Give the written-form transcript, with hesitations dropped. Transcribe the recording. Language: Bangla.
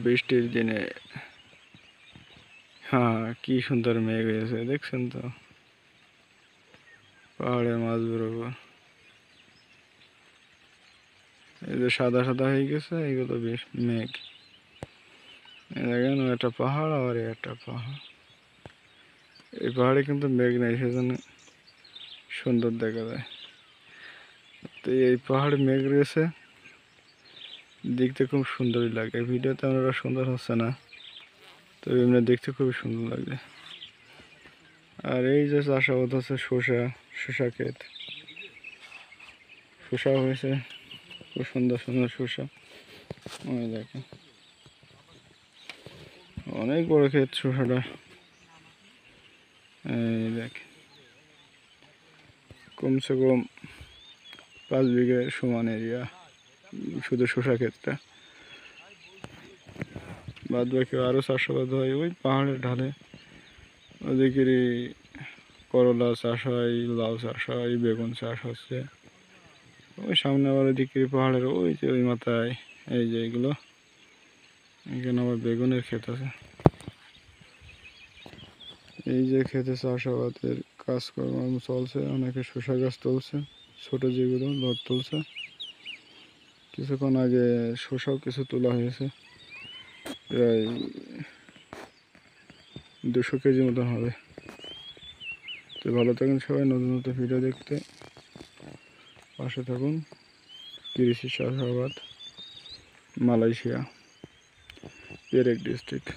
বৃষ্টির দিনে হ্যাঁ কি সুন্দর মেঘ হয়েছে দেখছেন তো পাহাড়ে মাছ বরাবর এই যে সাদা সাদা হয়ে গেছে এইগুলো বেশ মেঘ দেখেন একটা পাহাড় আর একটা পাহাড় এই পাহাড়ে কিন্তু মেঘ নেই সেজন্য সুন্দর দেখা যায় তো এই পাহাড়ে মেঘ রয়েছে দেখতে খুব সুন্দরই লাগে ভিডিওতে আমরা সুন্দর হচ্ছে না তো এমনি দেখতে খুবই সুন্দর লাগে আর এই যে চাষাবাদ হচ্ছে শসা ক্ষেত শসা হয়েছে খুব সুন্দর সুন্দর শসা ওই দেখেন অনেক বড় ক্ষেত শসাটা এই দেখ কমসে কম 5 বিঘে সমান এরিয়া শুধু শসা ক্ষেতটা বাদ বাকি আরও চাষাবাদ হয় ওই পাহাড়ের ঢালে ওদিকেরই করলা চাষ হয় লাউ চাষ হয় বেগুন চাষ হচ্ছে ওই সামনে আবার ওদিকে পাহাড়ের ওই যে ওই মাথায় এই যে এগুলো এখানে আবার বেগুনের ক্ষেত আছে এই যে ক্ষেতে চাষাবাদের কাজকর্ম চলছে অনেকে শসা গাছ তুলছে ছোট যেগুলো লট তুলছে কিছুক্ষণ আগে শসাও কিছু তোলা হয়েছে প্রায় 200 কেজি মতন হবে তো ভালো থাকুন সবাই নতুন নতুন ভিডিও দেখতে পাশে থাকুন কৃষি চাষাবাদ মালয়েশিয়া পেরেক ডিস্ট্রিক্ট